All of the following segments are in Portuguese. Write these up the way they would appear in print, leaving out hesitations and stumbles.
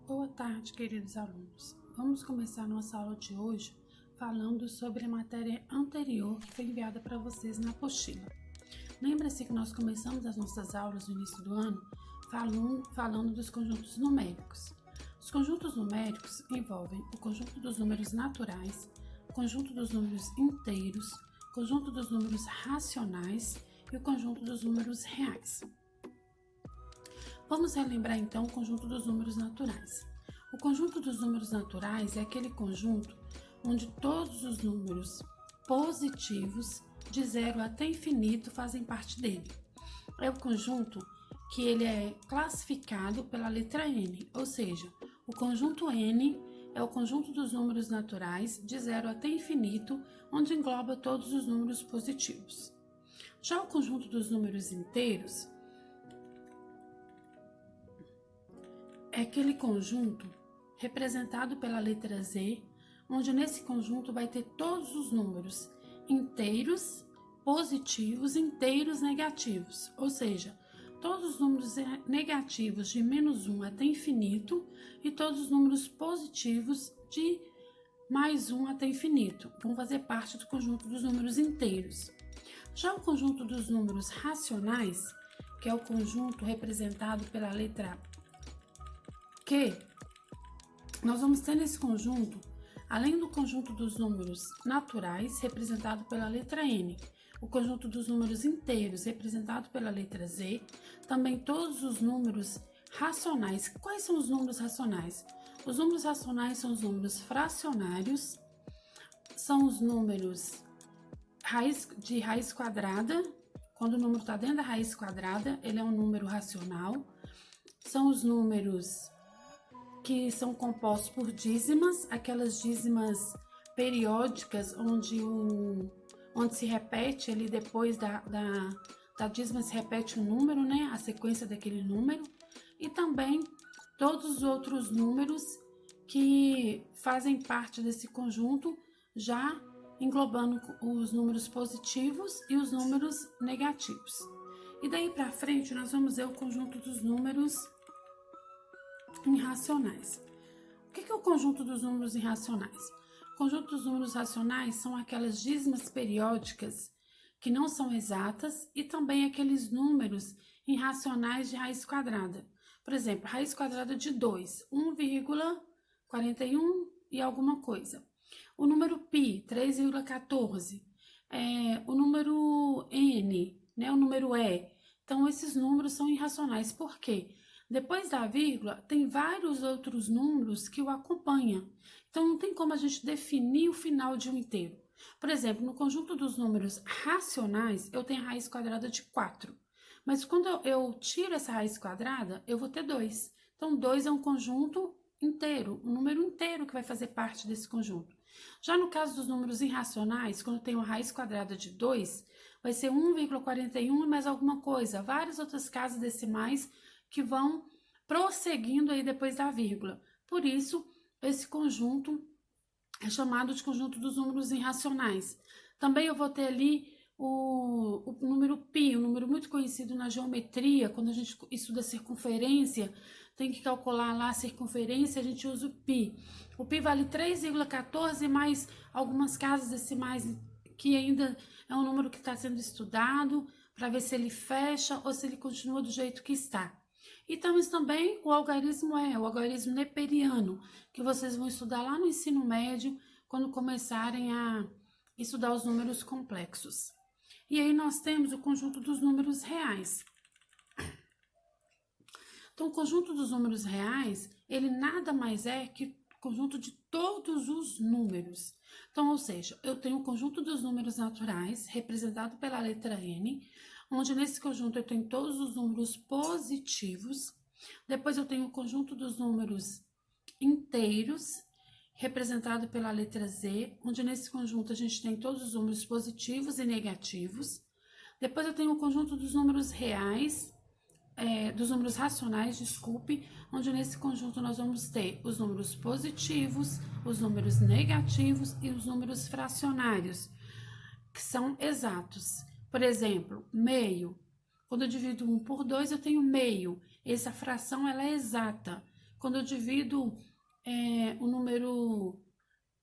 Boa tarde, queridos alunos. Vamos começar nossa aula de hoje falando sobre a matéria anterior que foi enviada para vocês na apostila. Lembra-se que nós começamos as nossas aulas no início do ano falando dos conjuntos numéricos. Os conjuntos numéricos envolvem o conjunto dos números naturais, o conjunto dos números inteiros, o conjunto dos números racionais e o conjunto dos números reais. Vamos relembrar então o conjunto dos números naturais. O conjunto dos números naturais é aquele conjunto onde todos os números positivos de 0 até infinito fazem parte dele. É o conjunto que ele é classificado pela letra N, ou seja, o conjunto N é o conjunto dos números naturais de 0 até infinito, onde engloba todos os números positivos. Já o conjunto dos números inteiros é aquele conjunto representado pela letra Z, onde nesse conjunto vai ter todos os números inteiros, positivos, inteiros, negativos, ou seja, todos os números negativos de -1 até infinito e todos os números positivos de +1 até infinito vão fazer parte do conjunto dos números inteiros. Já o conjunto dos números racionais, que é o conjunto representado pela letra Q, nós vamos ter nesse conjunto, além do conjunto dos números naturais, representado pela letra N, o conjunto dos números inteiros, representado pela letra Z, também todos os números racionais. Quais são os números racionais? Os números racionais são os números fracionários, são os números de raiz quadrada. Quando o número está dentro da raiz quadrada, ele é um número racional. São os números que são compostos por dízimas, aquelas dízimas periódicas onde se repete ali depois da dízima se repete o número, né? A sequência daquele número. E também todos os outros números que fazem parte desse conjunto, já englobando os números positivos e os números negativos. E daí para frente nós vamos ver o conjunto dos números irracionais. O que é o conjunto dos números irracionais? O conjunto dos números racionais são aquelas dízimas periódicas que não são exatas e também aqueles números irracionais de raiz quadrada. Por exemplo, raiz quadrada de 2, 1,41 e alguma coisa. O número π, 3,14. O número n, né, o número e. Então, esses números são irracionais. Por quê? Depois da vírgula, tem vários outros números que o acompanham. Então, não tem como a gente definir o final de um inteiro. Por exemplo, no conjunto dos números racionais, eu tenho a raiz quadrada de 4. Mas quando eu tiro essa raiz quadrada, eu vou ter 2. Então, 2 é um conjunto inteiro, um número inteiro que vai fazer parte desse conjunto. Já no caso dos números irracionais, quando eu tenho a raiz quadrada de 2, vai ser 1,41 e mais alguma coisa. Várias outras casas decimais que vão prosseguindo aí depois da vírgula. Por isso, esse conjunto é chamado de conjunto dos números irracionais. Também eu vou ter ali o número π, um número muito conhecido na geometria. Quando a gente estuda circunferência, tem que calcular lá a circunferência, a gente usa o π. O π vale 3,14 mais algumas casas decimais, que ainda é um número que está sendo estudado para ver se ele fecha ou se ele continua do jeito que está. E temos também o algarismo neperiano, que vocês vão estudar lá no ensino médio, quando começarem a estudar os números complexos. E aí nós temos o conjunto dos números reais. Então, o conjunto dos números reais, ele nada mais é que o conjunto de todos os números. Então, ou seja, eu tenho o conjunto dos números naturais, representado pela letra N, onde nesse conjunto eu tenho todos os números positivos. Depois eu tenho o conjunto dos números inteiros, representado pela letra Z, onde nesse conjunto a gente tem todos os números positivos e negativos. Depois eu tenho o conjunto dos números reais, dos números racionais, onde nesse conjunto nós vamos ter os números positivos, os números negativos e os números fracionários, que são exatos. Por exemplo, meio. Quando eu divido 1 por 2, eu tenho meio. Essa fração ela é exata. Quando eu divido o número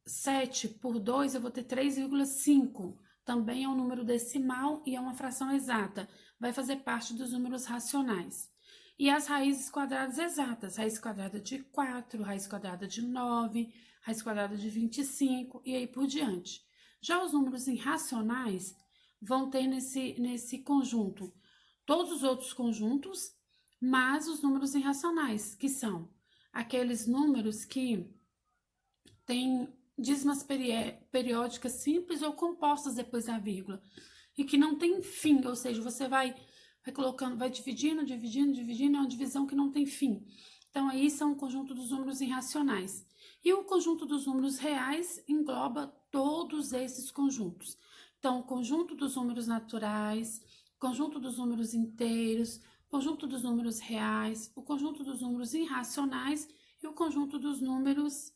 7 por 2, eu vou ter 3,5. Também é um número decimal e é uma fração exata. Vai fazer parte dos números racionais. E as raízes quadradas exatas. Raiz quadrada de 4, raiz quadrada de 9, raiz quadrada de 25 e aí por diante. Já os números irracionais vão ter nesse conjunto todos os outros conjuntos, mas os números irracionais, que são aqueles números que têm dízimas periódicas simples ou compostas depois da vírgula e que não tem fim, ou seja, você vai colocando, vai dividindo, é uma divisão que não tem fim. Então, aí são o conjunto dos números irracionais. E o conjunto dos números reais engloba todos esses conjuntos. Então, o conjunto dos números naturais, conjunto dos números inteiros, conjunto dos números reais, o conjunto dos números irracionais e o conjunto dos números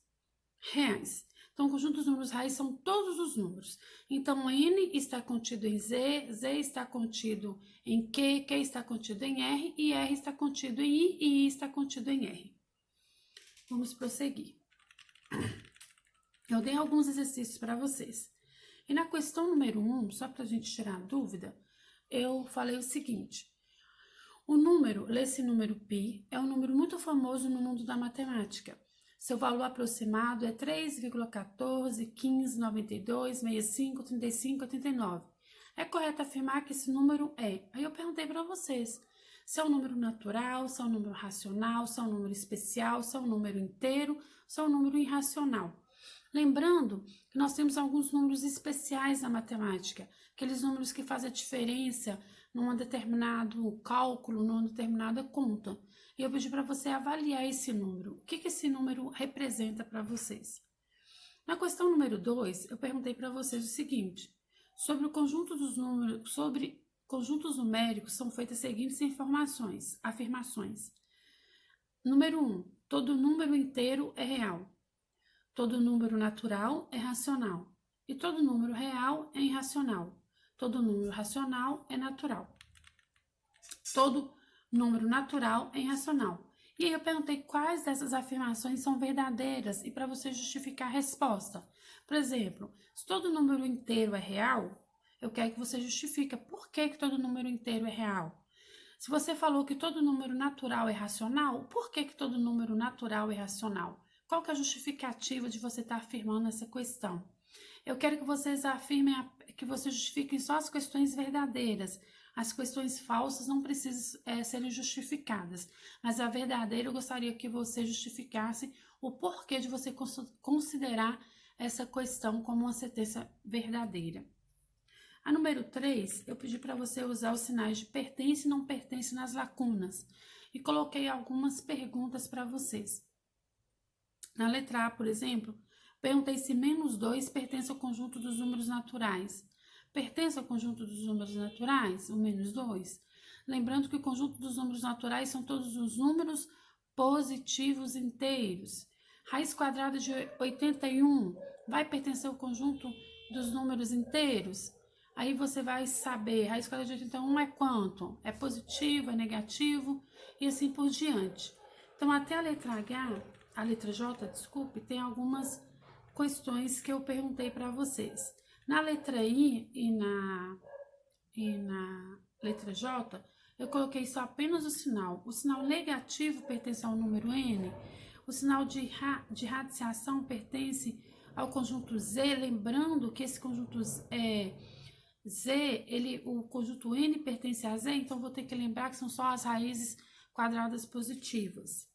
reais. Então, o conjunto dos números reais são todos os números. Então, N está contido em Z, Z está contido em Q, Q está contido em R, e R está contido em I, e I está contido em R. Vamos prosseguir. Eu dei alguns exercícios para vocês. E na questão número 1, só para a gente tirar a dúvida, eu falei o seguinte. O número, lê-se número π, é um número muito famoso no mundo da matemática. Seu valor aproximado é 3,14, 15, 92, 65, 35, 89. É correto afirmar que esse número é. Aí eu perguntei para vocês, se é um número natural, se é um número racional, se é um número especial, se é um número inteiro, se é um número irracional. Lembrando que nós temos alguns números especiais na matemática, aqueles números que fazem a diferença num determinado cálculo, numa determinada conta. E eu pedi para você avaliar esse número. O que esse número representa para vocês? Na questão número 2, eu perguntei para vocês o seguinte: sobre o conjunto dos números, sobre conjuntos numéricos são feitas as seguintes afirmações. Número 1, todo número inteiro é real. Todo número natural é racional. E todo número real é irracional. Todo número racional é natural. Todo número natural é irracional. E aí eu perguntei quais dessas afirmações são verdadeiras e para você justificar a resposta. Por exemplo, se todo número inteiro é real, eu quero que você justifique por que todo número inteiro é real. Se você falou que todo número natural é racional, por que todo número natural é racional? Qual que é a justificativa de você estar afirmando essa questão? Eu quero que vocês afirmem, que vocês justifiquem só as questões verdadeiras. As questões falsas não precisam serem justificadas, mas a verdadeira eu gostaria que você justificasse o porquê de você considerar essa questão como uma sentença verdadeira. A número 3, eu pedi para você usar os sinais de pertence e não pertence nas lacunas e coloquei algumas perguntas para vocês. Na letra A, por exemplo, perguntei se menos 2 pertence ao conjunto dos números naturais. Pertence ao conjunto dos números naturais, o menos 2? Lembrando que o conjunto dos números naturais são todos os números positivos inteiros. Raiz quadrada de 81 vai pertencer ao conjunto dos números inteiros? Aí você vai saber, raiz quadrada de 81 é quanto? É positivo, é negativo e assim por diante. Então, até a letra J, tem algumas questões que eu perguntei para vocês. Na letra I e na letra J, eu coloquei só apenas o sinal. O sinal negativo pertence ao número N. O sinal de radiciação pertence ao conjunto Z. Lembrando que esse conjunto Z, o conjunto N pertence a Z, então vou ter que lembrar que são só as raízes quadradas positivas.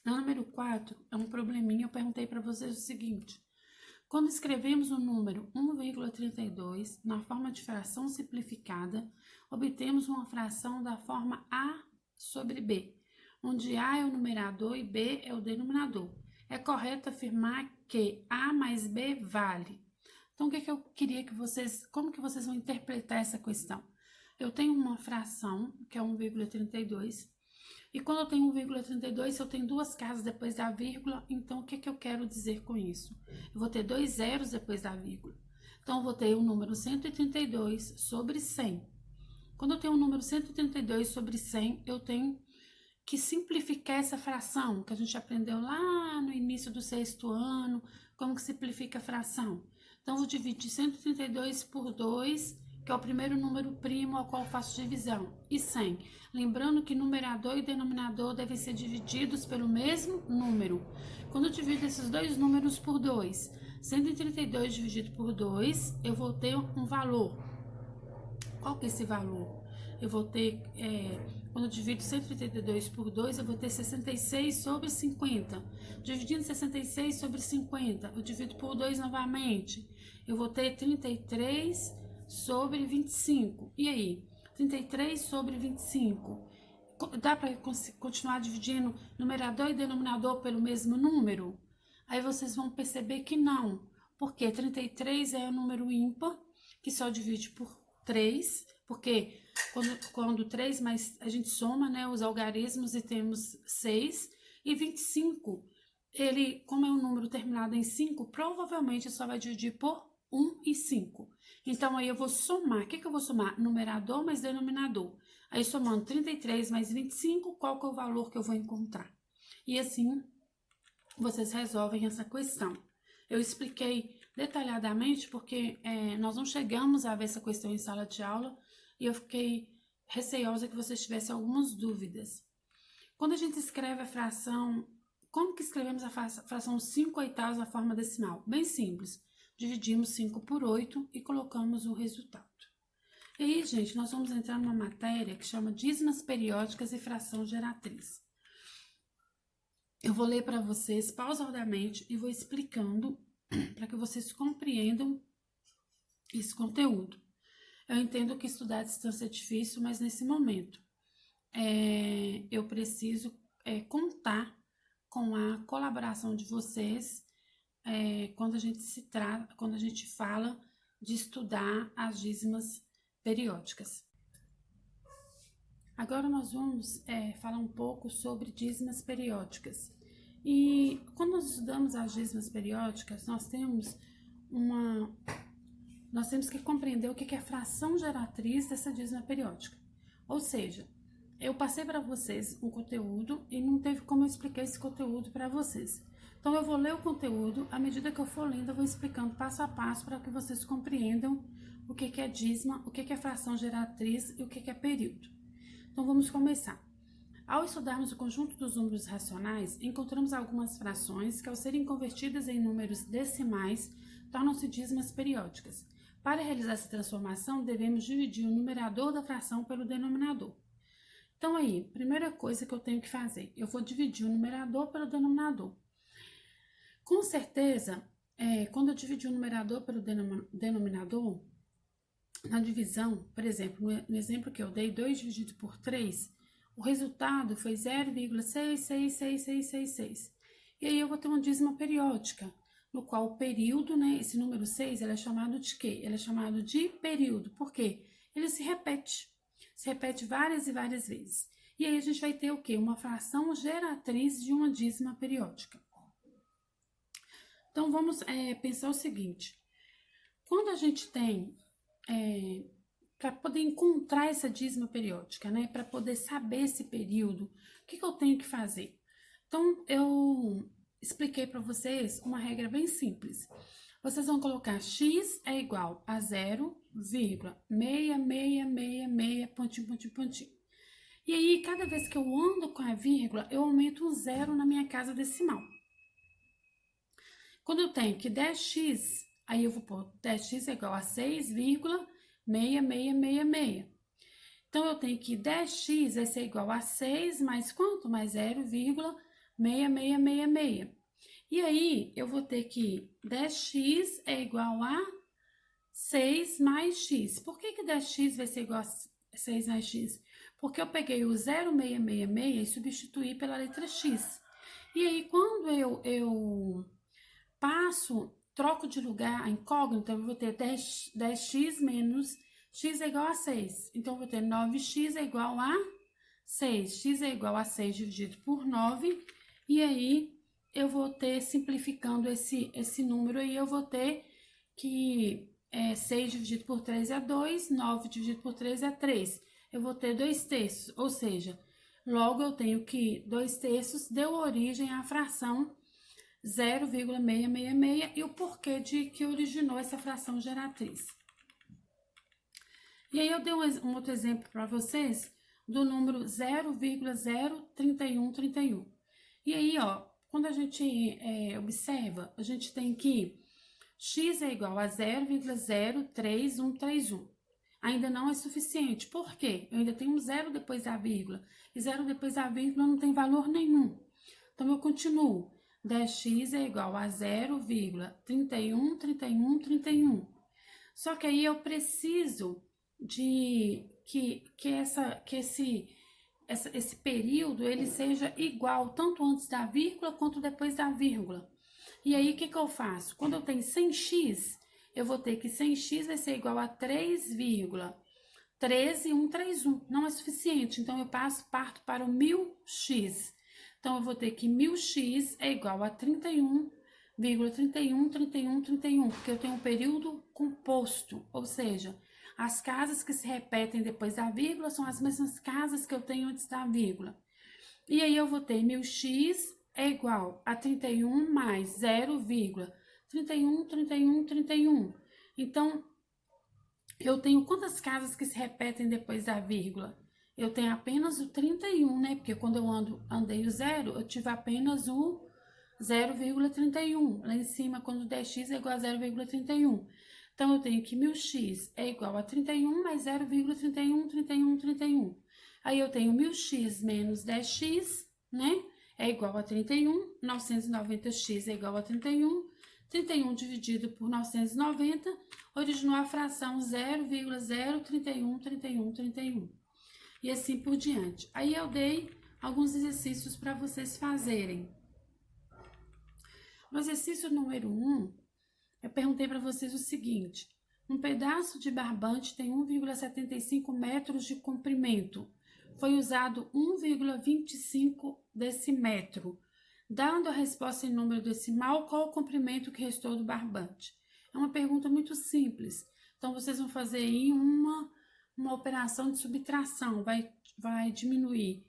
Na número 4, é um probleminha, eu perguntei para vocês o seguinte. Quando escrevemos o número 1,32 na forma de fração simplificada, obtemos uma fração da forma A sobre B, onde A é o numerador e B é o denominador. É correto afirmar que A mais B vale. Então, o que eu queria que como que vocês vão interpretar essa questão? Eu tenho uma fração, que é 1,32, e quando eu tenho 1,32, eu tenho duas casas depois da vírgula, então o que eu quero dizer com isso? Eu vou ter 2 zeros depois da vírgula. Então, eu vou ter o número 132 sobre 100. Quando eu tenho o número 132 sobre 100, eu tenho que simplificar essa fração, que a gente aprendeu lá no início do 6º ano, como que simplifica a fração. Então, vou dividir 132 por 2, que é o primeiro número primo ao qual eu faço divisão, e 100. Lembrando que numerador e denominador devem ser divididos pelo mesmo número. Quando eu divido esses dois números por 2, 132 dividido por 2, eu vou ter um valor. Qual que é esse valor? Eu vou ter, quando eu divido 132 por 2, eu vou ter 66 sobre 50. Dividindo 66 sobre 50, eu divido por 2 novamente. Eu vou ter 33 sobre 25. E aí? 33 sobre 25. Dá para continuar dividindo numerador e denominador pelo mesmo número? Aí vocês vão perceber que não. Porque 33 é um número ímpar, que só divide por 3, porque quando 3 mais a gente soma, né, os algarismos e temos 6, e 25, ele, como é um número terminado em 5, provavelmente só vai dividir por 1 e 5. Então, aí eu vou somar. O que eu vou somar? Numerador mais denominador. Aí, somando 33 mais 25, qual que é o valor que eu vou encontrar? E assim, vocês resolvem essa questão. Eu expliquei detalhadamente porque nós não chegamos a ver essa questão em sala de aula e eu fiquei receosa que vocês tivessem algumas dúvidas. Quando a gente escreve a fração, como que escrevemos a fração 5/8 na forma decimal? Bem simples. Dividimos 5 por 8 e colocamos o resultado. E aí, gente, nós vamos entrar numa matéria que chama dízimas periódicas e fração geratriz. Eu vou ler para vocês pausadamente e vou explicando para que vocês compreendam esse conteúdo. Eu entendo que estudar à distância é difícil, mas nesse momento eu preciso contar com a colaboração de vocês quando a gente fala de estudar as dízimas periódicas. Agora nós vamos falar um pouco sobre dízimas periódicas. E quando nós estudamos as dízimas periódicas, nós temos que compreender o que é a fração geratriz dessa dízima periódica. Ou seja, eu passei para vocês um conteúdo e não teve como eu explicar esse conteúdo para vocês. Então, eu vou ler o conteúdo, à medida que eu for lendo, eu vou explicando passo a passo para que vocês compreendam o que é dízima, o que é fração geratriz e o que é período. Então, vamos começar. Ao estudarmos o conjunto dos números racionais, encontramos algumas frações que, ao serem convertidas em números decimais, tornam-se dízimas periódicas. Para realizar essa transformação, devemos dividir o numerador da fração pelo denominador. Então, aí, primeira coisa que eu tenho que fazer, eu vou dividir o numerador pelo denominador. Com certeza, quando eu dividir o numerador pelo denominador, na divisão, por exemplo, no exemplo que eu dei, 2 dividido por 3, o resultado foi 0,66666. E aí eu vou ter uma dízima periódica, no qual o período, né, esse número 6, ele é chamado de quê? Ele é chamado de período. Por quê? Ele se repete várias e várias vezes. E aí a gente vai ter o quê? Uma fração geratriz de uma dízima periódica. Então, vamos pensar o seguinte. Quando a gente tem, para poder encontrar essa dízima periódica, né? Para poder saber esse período, o que eu tenho que fazer? Então, eu expliquei para vocês uma regra bem simples. Vocês vão colocar x é igual a 0,6666, pontinho, pontinho, pontinho. E aí, cada vez que eu ando com a vírgula, eu aumento um zero na minha casa decimal. Quando eu tenho que 10x, aí eu vou pôr 10x é igual a 6,6666. Então, eu tenho que 10x vai ser igual a 6 mais quanto? Mais 0,6666. E aí, eu vou ter que 10x é igual a 6 mais x. Por que 10x vai ser igual a 6 mais x? Porque eu peguei o 0,666 e substituí pela letra x. E aí, quando eu troco de lugar a incógnita, eu vou ter 10x menos x é igual a 6. Então, eu vou ter 9x é igual a 6. X é igual a 6 dividido por 9. E aí, eu vou ter, simplificando esse número aí, eu vou ter que 6 dividido por 3 é 2, 9 dividido por 3 é 3. Eu vou ter 2 terços, ou seja, Logo, eu tenho que 2/3 deu origem à fração 0,666 e o porquê de que originou essa fração geratriz. E aí, eu dei um outro exemplo para vocês do número 0,03131. E aí, ó, quando a gente observa, a gente tem que x é igual a 0,03131. Ainda não é suficiente. Por quê? Eu ainda tenho um zero depois da vírgula. E zero depois da vírgula não tem valor nenhum. Então, eu continuo. 10x é igual a 0,313131. Só que aí eu preciso de que esse período ele seja igual tanto antes da vírgula quanto depois da vírgula. E aí, o que eu faço? Quando eu tenho 100x, eu vou ter que 100x vai ser igual a 3,13131. Não é suficiente, então eu parto para o 1000x. Então, eu vou ter que 1000x é igual a 31,313131, porque eu tenho um período composto, ou seja, as casas que se repetem depois da vírgula são as mesmas casas que eu tenho antes da vírgula. E aí, eu vou ter 1000x é igual a 31 mais 0,313131. Então, eu tenho quantas casas que se repetem depois da vírgula? Eu tenho apenas o 31, né? Porque quando eu andei o zero, eu tive apenas o 0,31. Lá em cima, quando 10x é igual a 0,31. Então, eu tenho que 1000x é igual a 31 mais 0,313131. Aí, eu tenho 1000x menos 10x, né? É igual a 31, 990x é igual a 31, 31 dividido por 990, originou a fração 0,0313131. E assim por diante. Aí eu dei alguns exercícios para vocês fazerem. No exercício número 1, eu perguntei para vocês o seguinte: um pedaço de barbante tem 1,75 metros de comprimento. Foi usado 1,25 decímetro. Dando a resposta em número decimal, qual o comprimento que restou do barbante? É uma pergunta muito simples. Então, vocês vão fazer aí uma operação de subtração. Vai diminuir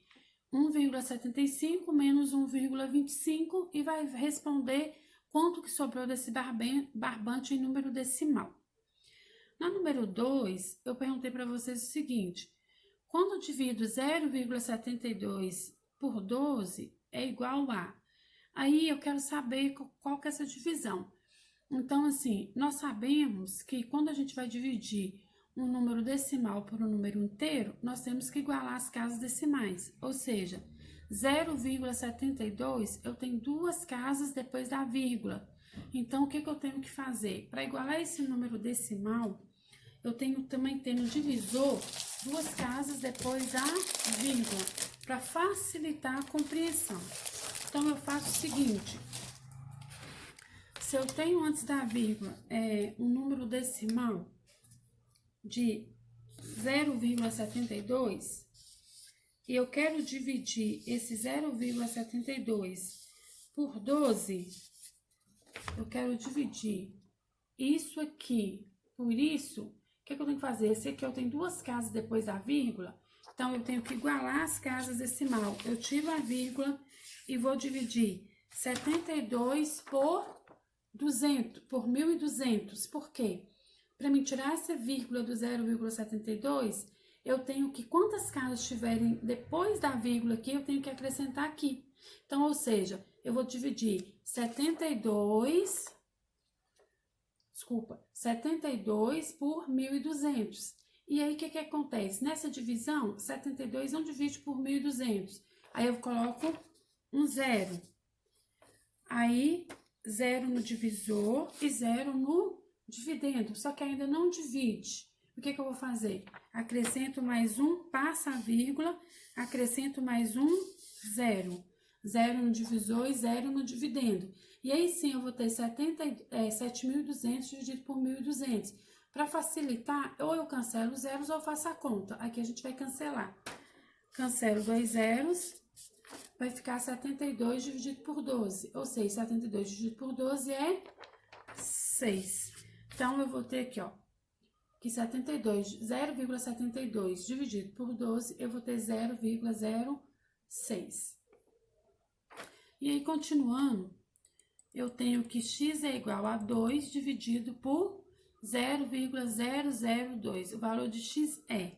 1,75 menos 1,25 e vai responder quanto que sobrou desse barbante em número decimal. Na número 2, eu perguntei para vocês o seguinte: quando eu divido 0,72 por 12 é igual a... Aí eu quero saber qual que é essa divisão. Então, assim, nós sabemos que quando a gente vai dividir um número decimal por um número inteiro, nós temos que igualar as casas decimais. Ou seja, 0,72 eu tenho duas casas depois da vírgula. Então, o que eu tenho que fazer? Para igualar esse número decimal, eu tenho também ter no divisor duas casas depois da vírgula, para facilitar a compreensão. Então, eu faço o seguinte: se eu tenho antes da vírgula um número decimal de 0,72 e eu quero dividir esse 0,72 por 12, eu quero dividir isso aqui por isso. O que eu tenho que fazer? Esse aqui eu tenho duas casas depois da vírgula, então eu tenho que igualar as casas decimal. Eu tiro a vírgula e vou dividir 72 por 200, por 1.200. Por quê? Para me tirar essa vírgula do 0,72, eu tenho que, quantas casas tiverem depois da vírgula aqui, eu tenho que acrescentar aqui. Então, ou seja, eu vou dividir 72 por 1.200. E aí, o que acontece? Nessa divisão, 72 não divide por 1.200. Aí, eu coloco um zero. Aí, zero no divisor e zero no dividendo. Só que ainda não divide. O que eu vou fazer? Acrescento mais um, passa a vírgula, acrescento mais um, zero. Zero no divisor e zero no dividendo. E aí sim eu vou ter 7.200 dividido por 1.200. Para facilitar, ou eu cancelo os zeros ou eu faço a conta. Aqui a gente vai cancelar. Cancelo 2 zeros, vai ficar 72 dividido por 12. Ou seja, 72 dividido por 12 é 6. Então, eu vou ter aqui, ó, que 0,72 dividido por 12, eu vou ter 0,0 6. E aí, continuando, eu tenho que x é igual a 2 dividido por 0,002. O valor de x é.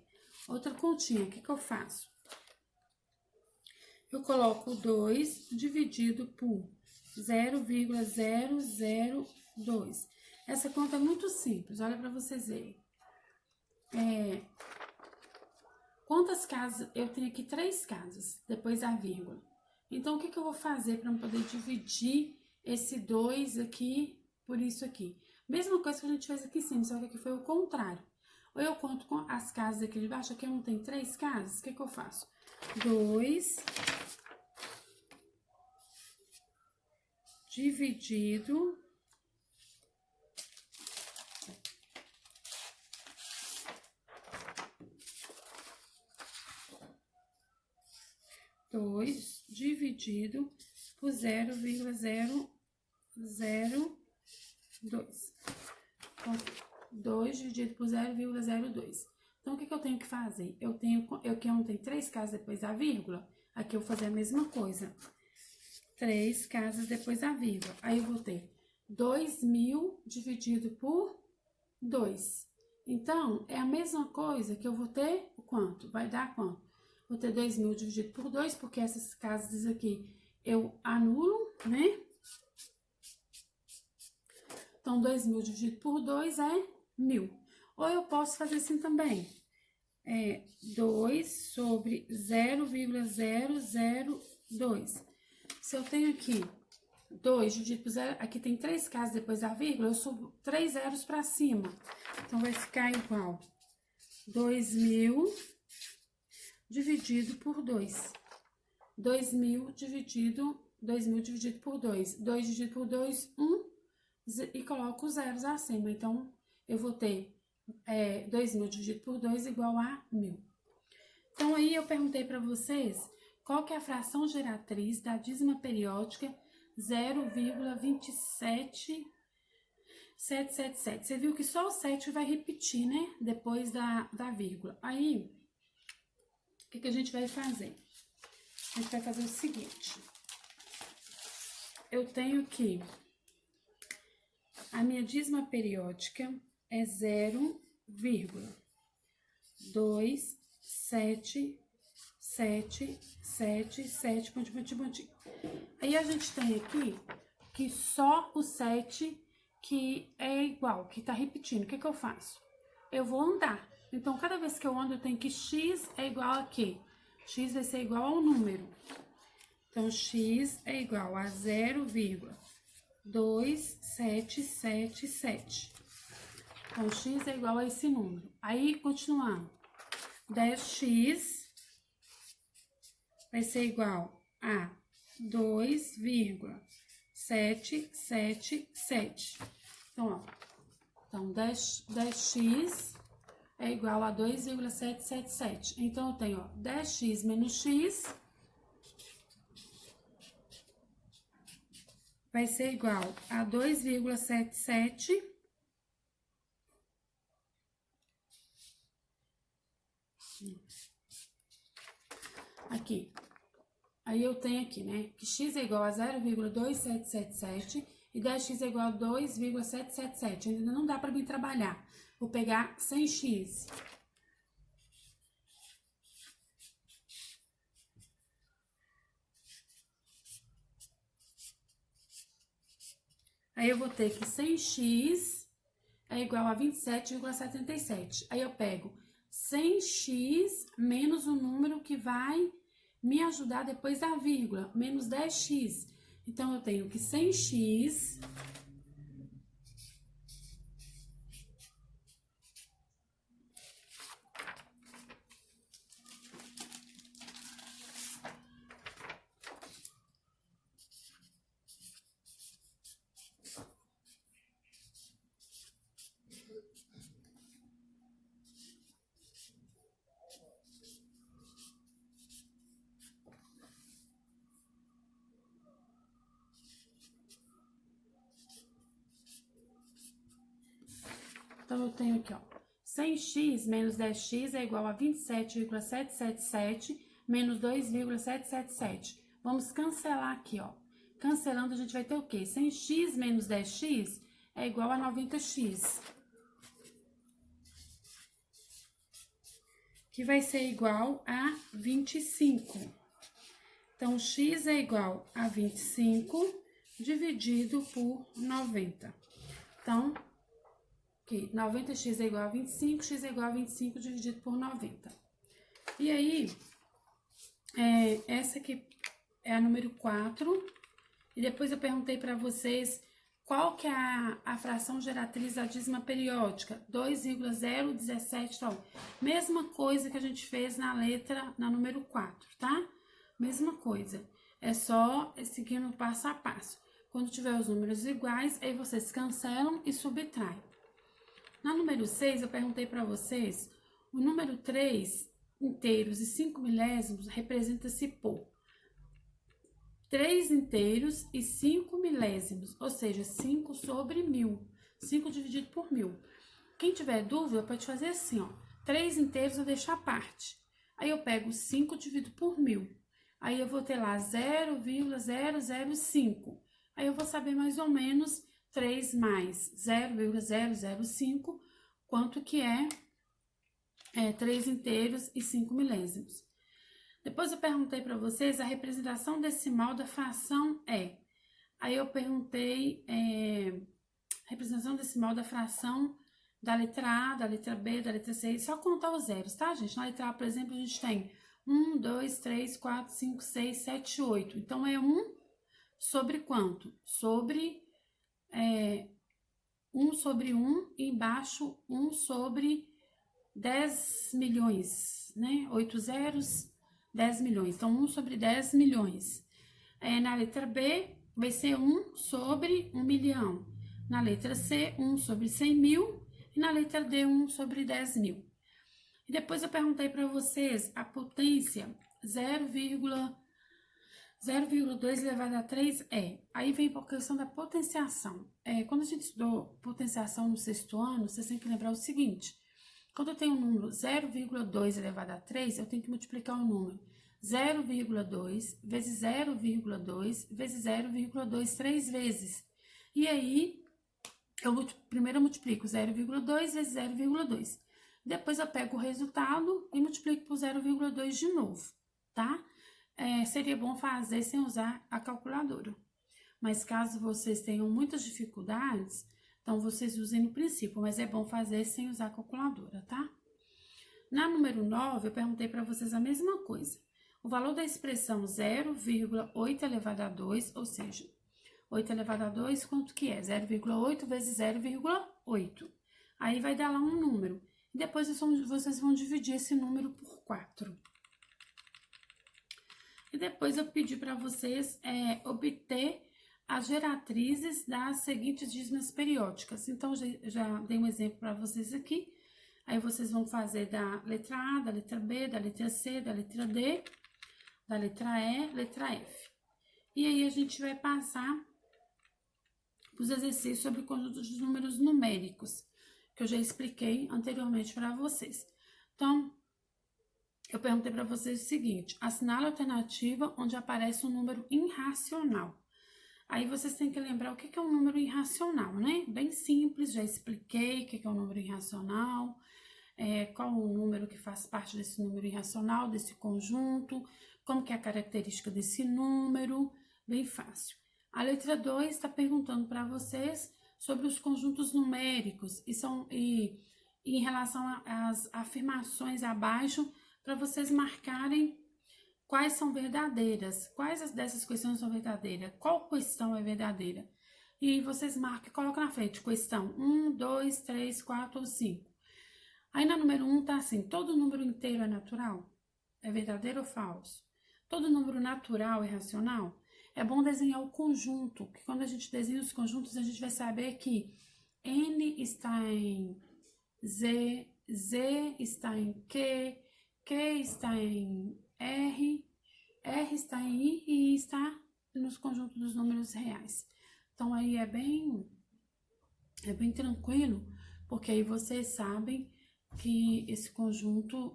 Outra continha, o que que eu faço? Eu coloco 2 dividido por 0,002. Essa conta é muito simples, olha para vocês verem. Quantas casas? Eu tenho aqui 3 casas, depois a vírgula. Então, o que que eu vou fazer para poder dividir esse 2 aqui por isso aqui? Mesma coisa que a gente fez aqui em cima, só que aqui foi o contrário. Ou eu conto com as casas aqui de baixo, aqui eu não tenho 3 casas, o que que eu faço? 2 dividido por 0,002. Então, 2 dividido por 0,02. Então, o que que eu tenho que fazer? Aqui eu não tenho 3 casas depois da vírgula. Aqui eu vou fazer a mesma coisa. 3 casas depois da vírgula. Aí eu vou ter 2.000 dividido por 2. Então, é a mesma coisa que eu vou ter o quanto? Vai dar quanto? Vou ter 2.000 dividido por 2, porque essas casas aqui eu anulo, né? Então, 2.000 dividido por 2 é 1.000. Ou eu posso fazer assim também. 2 sobre 0,002. Se eu tenho aqui 2 dividido por 0, aqui tem 3 casas depois da vírgula, eu subo 3 zeros para cima. Então, vai ficar igual 2.000 dividido por 2. 2.000 dividido por 2. 2 dividido por 2, 1. E coloco os zeros acima. Então, eu vou ter 2.000 dividido por 2 igual a 1.000. Então, aí eu perguntei para vocês qual que é a fração geratriz da dízima periódica 0,27777. Você viu que só o 7 vai repetir, né? Depois da vírgula. Aí, o que que a gente vai fazer? A gente vai fazer o seguinte. Eu tenho que... A minha dízima periódica é 0,27777, pontinho. Aí a gente tem aqui que só o 7 que é igual, que tá repetindo. O que que eu faço? Eu vou andar. Então, cada vez que eu ando, eu tenho que x é igual a quê? X vai ser igual ao número. Então, x é igual a 0,2777. Então, x é igual a esse número. Aí, continuando. 10x vai ser igual a 2,777. Então, ó. Então, 10x é igual a 2,777. Então, eu tenho, ó, 10x menos x vai ser igual a 2,77 aqui. Aí eu tenho aqui, né, que x é igual a 0,2777 e 10x é igual a 2,777. Ainda não dá para mim trabalhar. Vou pegar 100x. Aí eu vou ter que 100x é igual a 27,77. Aí eu pego 100x menos o número que vai me ajudar depois da vírgula, menos 10x. Então, eu tenho que 100x Então, eu tenho aqui, ó, 100x menos 10x é igual a 27,777 menos 2,777. Vamos cancelar aqui, ó. Cancelando, a gente vai ter o quê? 100x menos 10x é igual a 90x. Que vai ser igual a 25. Então, x é igual a 25 dividido por 90. Então, aqui, 90x é igual a 25, x é igual a 25 dividido por 90. E aí, essa aqui é a número 4. E depois eu perguntei para vocês qual que é a fração geratriz da dízima periódica. 2,017, tal. Mesma coisa que a gente fez na número 4, tá? Mesma coisa. É só seguir no passo a passo. Quando tiver os números iguais, aí vocês cancelam e subtraem. Na número 6, eu perguntei para vocês, o número 3 inteiros e 5 milésimos representa-se por 3 inteiros e 5 milésimos, ou seja, 5 sobre 1000. 5 dividido por 1000. Quem tiver dúvida, pode fazer assim, ó. 3 inteiros eu deixo à parte. Aí eu pego 5 dividido por 1000. Aí eu vou ter lá 0,005. Aí eu vou saber mais ou menos 3 mais 0,005, quanto que é 3 inteiros e 5 milésimos. Depois eu perguntei para vocês a representação decimal da fração é. Aí eu perguntei representação decimal da fração da letra A, da letra B, da letra C, só contar os zeros, tá, gente? Na letra A, por exemplo, a gente tem 1, 2, 3, 4, 5, 6, 7, 8. Então, é 1 sobre quanto? Sobre 1 sobre 1 e embaixo 1 sobre 10 milhões, né? 8 zeros, 10 milhões. Então, 1 sobre 10 milhões. Na letra B, vai ser 1 sobre 1 milhão. Na letra C, 1 sobre 100 mil. E na letra D, 1 sobre 10 mil. E depois eu perguntei para vocês a potência 0,2 elevado a 3 é. Aí vem a questão da potenciação. Quando a gente estudou potenciação no 6º ano, vocês têm que lembrar o seguinte. Quando eu tenho um número 0,2 elevado a 3, eu tenho que multiplicar o número 0,2 vezes 0,2 vezes 0,2 3 vezes. E aí, primeiro eu multiplico 0,2 vezes 0,2. Depois eu pego o resultado e multiplico por 0,2 de novo, tá? Seria bom fazer sem usar a calculadora. Mas caso vocês tenham muitas dificuldades, então vocês usem no princípio, mas é bom fazer sem usar a calculadora, tá? Na número 9, eu perguntei para vocês a mesma coisa. O valor da expressão 0,8 elevado a 2, ou seja, 8 elevado a 2, quanto que é? 0,8 vezes 0,8. Aí vai dar lá um número. E depois vocês vão dividir esse número por 4. E depois eu pedi para vocês obter as geratrizes das seguintes dízimas periódicas. Então, já dei um exemplo para vocês aqui. Aí vocês vão fazer da letra A, da letra B, da letra C, da letra D, da letra E, letra F. E aí a gente vai passar os exercícios sobre o conjunto de números numéricos, que eu já expliquei anteriormente para vocês. Então, eu perguntei para vocês o seguinte: assinale a alternativa onde aparece um número irracional. Aí vocês têm que lembrar o que é um número irracional, né? Bem simples, já expliquei o que é um número irracional, qual o número que faz parte desse número irracional, desse conjunto, como que é a característica desse número, bem fácil. A letra 2 está perguntando para vocês sobre os conjuntos numéricos e em relação às afirmações abaixo, para vocês marcarem quais são verdadeiras, quais dessas questões são verdadeiras, qual questão é verdadeira. E vocês marcam e colocam na frente, questão 1, 2, 3, 4 ou 5. Aí na número 1 tá assim, todo número inteiro é natural? É verdadeiro ou falso? Todo número natural é racional? É bom desenhar o conjunto, que quando a gente desenha os conjuntos, a gente vai saber que N está em Z, Z está em Q está em R está em I e I está nos conjuntos dos números reais. Então, aí é bem tranquilo, porque aí vocês sabem que esse conjunto,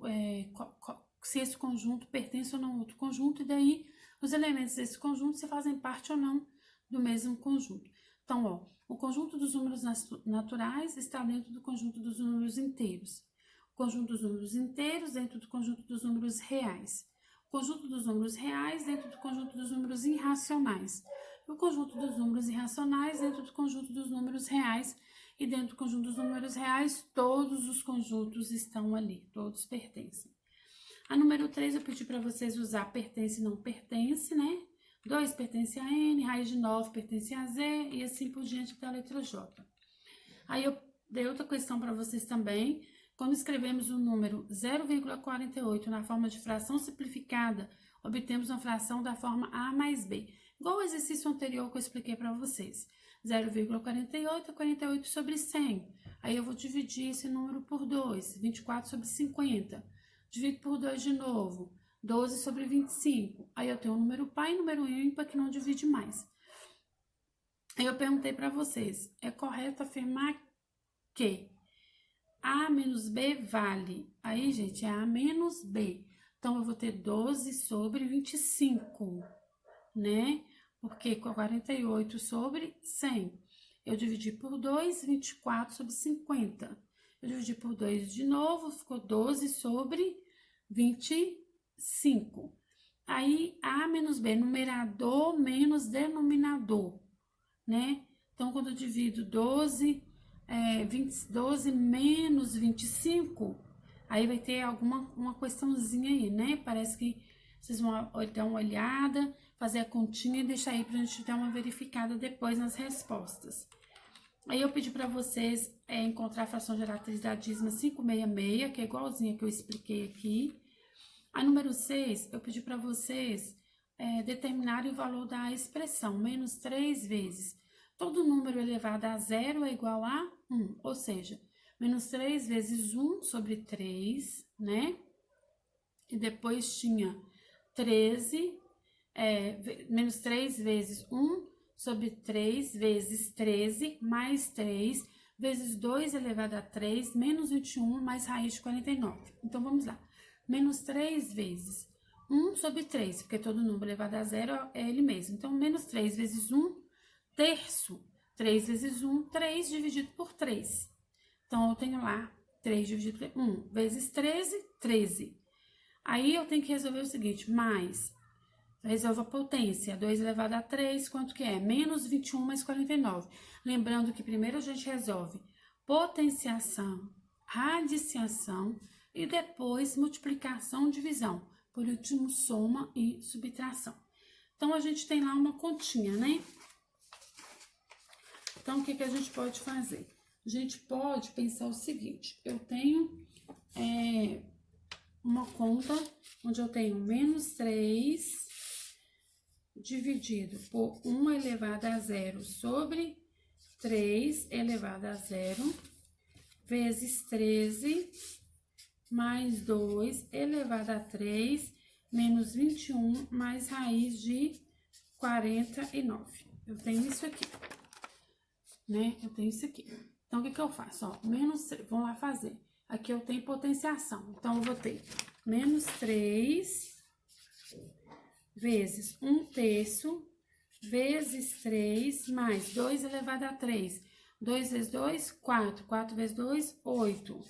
se esse conjunto pertence ou não a outro conjunto, e daí os elementos desse conjunto se fazem parte ou não do mesmo conjunto. Então, ó, o conjunto dos números naturais está dentro do conjunto dos números inteiros. O conjunto dos números inteiros dentro do conjunto dos números reais. O conjunto dos números reais dentro do conjunto dos números irracionais. E o conjunto dos números irracionais dentro do conjunto dos números reais. E dentro do conjunto dos números reais, todos os conjuntos estão ali, todos pertencem. A número 3 eu pedi para vocês usar pertence e não pertence, né? 2 pertence a N, raiz de 9 pertence a Z e assim por diante até a letra J. Aí eu dei outra questão para vocês também. Quando escrevemos o número 0,48 na forma de fração simplificada, obtemos uma fração da forma A mais B. Igual o exercício anterior que eu expliquei para vocês. 0,48 é 48 sobre 100. Aí eu vou dividir esse número por 2, 24 sobre 50. Divido por 2 de novo, 12 sobre 25. Aí eu tenho um número par e um número ímpar que não divide mais. Aí eu perguntei para vocês, é correto afirmar que A menos B vale? Aí, gente, é A menos B. Então, eu vou ter 12 sobre 25, né? Porque 48 sobre 100. Eu dividi por 2, 24 sobre 50. Eu dividi por 2 de novo, ficou 12 sobre 25. Aí, A menos B, numerador menos denominador, né? Então, quando eu divido 12 menos 25, aí vai ter uma questãozinha aí, né? Parece que vocês vão dar uma olhada, fazer a continha e deixar aí pra gente dar uma verificada depois nas respostas. Aí eu pedi para vocês encontrar a fração geratriz da dízima 566, que é igualzinha que eu expliquei aqui. A número 6, eu pedi para vocês determinarem o valor da expressão, menos 3 vezes. Todo número elevado a zero é igual a 1, ou seja, menos 3 vezes 1 sobre 3, né? E depois tinha 13, menos 3 vezes 1 sobre 3 vezes 13, mais 3, vezes 2 elevado a 3, menos 21, mais raiz de 49. Então, vamos lá. Menos 3 vezes 1 sobre 3, porque todo número elevado a zero é ele mesmo. Então, menos 3 vezes 1 terço. 3 vezes 1, 3 dividido por 3. Então, eu tenho lá 3 dividido por 1 vezes 13, 13. Aí, eu tenho que resolver o seguinte, mais, resolva a potência, 2 elevado a 3, quanto que é? Menos 21 mais 49. Lembrando que primeiro a gente resolve potenciação, radiciação e depois multiplicação, divisão. Por último, soma e subtração. Então, a gente tem lá uma continha, né? Então, o que a gente pode fazer? A gente pode pensar o seguinte, eu tenho uma conta onde eu tenho menos 3 dividido por 1 elevado a 0 sobre 3 elevado a 0 vezes 13 mais 2 elevado a 3 menos 21 mais raiz de 49. Eu tenho isso aqui, né? Eu tenho isso aqui. Então, o que eu faço? Ó, menos 3, vamos lá fazer. Aqui eu tenho potenciação. Então, eu vou ter menos 3 vezes 1 terço vezes 3 mais 2 elevado a 3. 2 vezes 2, 4. 4 vezes 2, 8.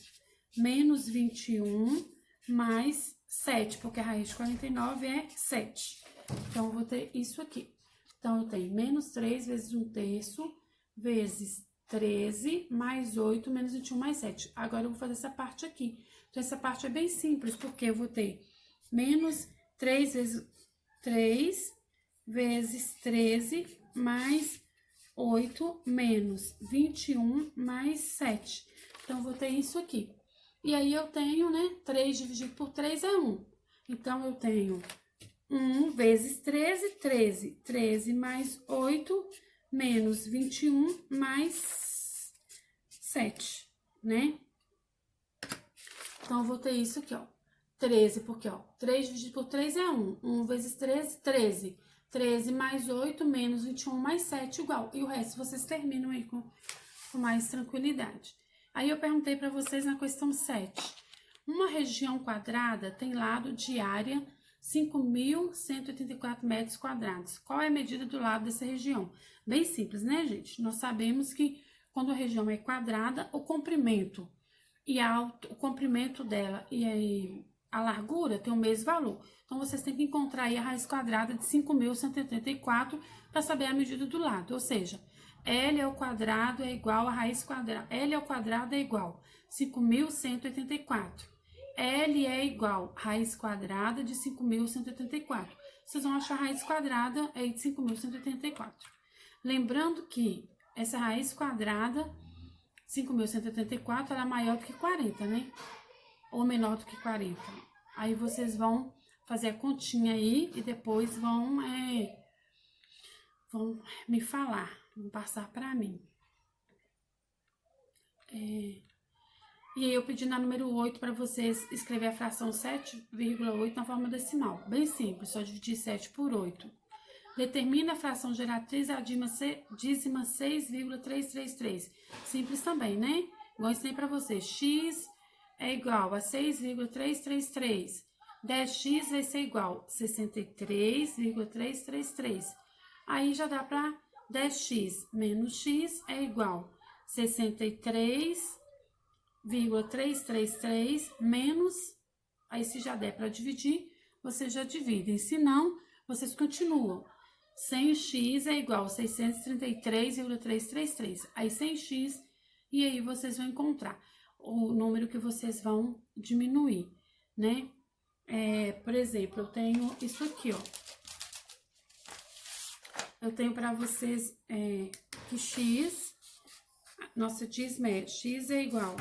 Menos 21 mais 7, porque a raiz de 49 é 7. Então, eu vou ter isso aqui. Então, eu tenho menos 3 vezes 1 terço vezes 13 mais 8 menos 21 mais 7. Agora, eu vou fazer essa parte aqui. Então, essa parte é bem simples, porque eu vou ter menos 3 vezes 3 vezes 13 mais 8 menos 21 mais 7. Então, eu vou ter isso aqui. E aí, eu tenho, né, 3 dividido por 3 é 1. Então, eu tenho 1 vezes 13, 13. 13 mais 8 menos 21 mais 7, né? Então, eu vou ter isso aqui, ó. 13, porque, ó, 3 dividido por 3 é 1. 1 vezes 13, 13. 13 mais 8 menos 21 mais 7 igual. E o resto vocês terminam aí com mais tranquilidade. Aí, eu perguntei para vocês na questão 7. Uma região quadrada tem lado de área 5.184 metros quadrados. Qual é a medida do lado dessa região? Bem simples, né, gente? Nós sabemos que quando a região é quadrada, o comprimento o comprimento dela e a largura tem o mesmo valor. Então, vocês têm que encontrar aí a raiz quadrada de 5.184 para saber a medida do lado. Ou seja, L ao quadrado é igual a raiz quadrada. L ao quadrado é igual 5.184. L é igual a raiz quadrada de 5.184. Vocês vão achar a raiz quadrada aí de 5.184. Lembrando que essa raiz quadrada, 5.184, ela é maior do que 40, né? Ou menor do que 40. Aí vocês vão fazer a continha aí e depois vão me falar, vão passar para mim. E aí eu pedi na número 8 para vocês escrever a fração 7,8 na forma decimal. Bem simples, só dividir 7 por 8. Determina a fração geratriz a dízima 6,333. Simples também, né? Igual eu ensinei para vocês. X é igual a 6,333. 10x vai ser igual a 63,333. Aí já dá para 10x menos x é igual a 63,333 menos, aí se já der para dividir, vocês já dividem. Se não, vocês continuam. 100x é igual a 633,333. Aí 100x, e aí vocês vão encontrar o número que vocês vão diminuir, né? Por exemplo, eu tenho isso aqui, ó. Eu tenho para vocês que x, nossa dízima x é igual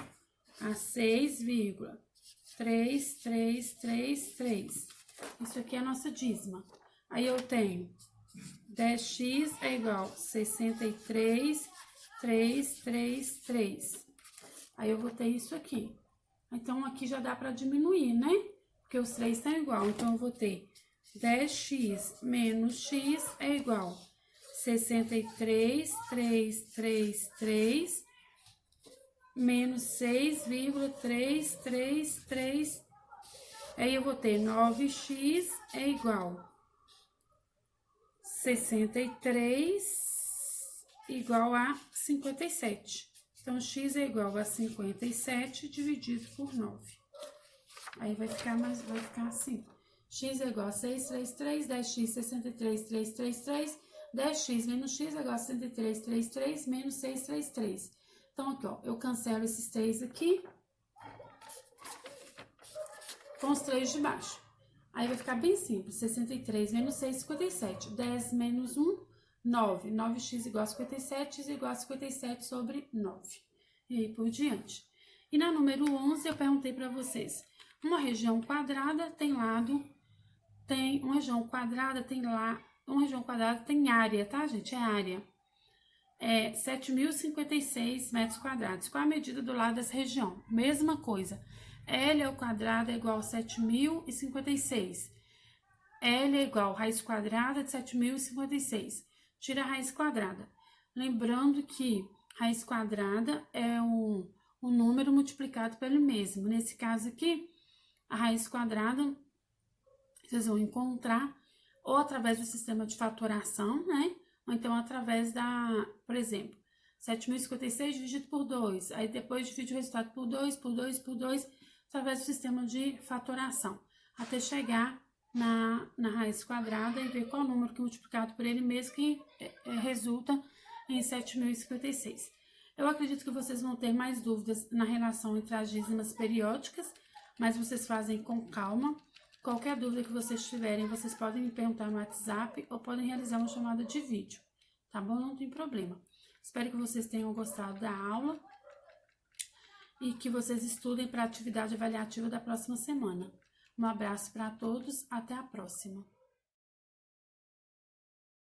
a 6,3333. Isso aqui é a nossa dízima. Aí eu tenho 10x é igual a 63,333. Aí eu vou ter isso aqui. Então, aqui já dá para diminuir, né? Porque os 3 estão igual. Então, eu vou ter 10x menos x é igual a 63,333 menos 6,333. Aí, eu vou ter 9x é igual a 63 igual a 57. Então, x é igual a 57 dividido por 9. Aí, vai ficar assim. X é igual a 633, 10x, 63,333. 10x menos x é igual a 63,333 menos 633. Então, aqui, ó, eu cancelo esses 3 aqui com os 3 de baixo. Aí, vai ficar bem simples. 63 menos 6, 57. 10 menos 1, 9. 9x igual a 57, x igual a 57 sobre 9. E aí, por diante. E na número 11, eu perguntei para vocês. Uma região quadrada tem lado... Uma região quadrada tem área, tá, gente? É área. 7.056 metros quadrados. Qual a medida do lado dessa região? Mesma coisa. L ao quadrado é igual a 7.056. L é igual a raiz quadrada de 7.056. Tira a raiz quadrada. Lembrando que raiz quadrada é um número multiplicado pelo mesmo. Nesse caso aqui, a raiz quadrada vocês vão encontrar ou através do sistema de fatoração, né? Ou então através por exemplo, 7.056 dividido por 2. Aí depois divide o resultado por 2, por 2, por 2, através do sistema de fatoração. Até chegar na raiz quadrada e ver qual número que é multiplicado por ele mesmo que resulta em 7.056. Eu acredito que vocês vão ter mais dúvidas na relação entre as dízimas periódicas, mas vocês fazem com calma. Qualquer dúvida que vocês tiverem, vocês podem me perguntar no WhatsApp ou podem realizar uma chamada de vídeo, tá bom? Não tem problema. Espero que vocês tenham gostado da aula e que vocês estudem para a atividade avaliativa da próxima semana. Um abraço para todos, até a próxima.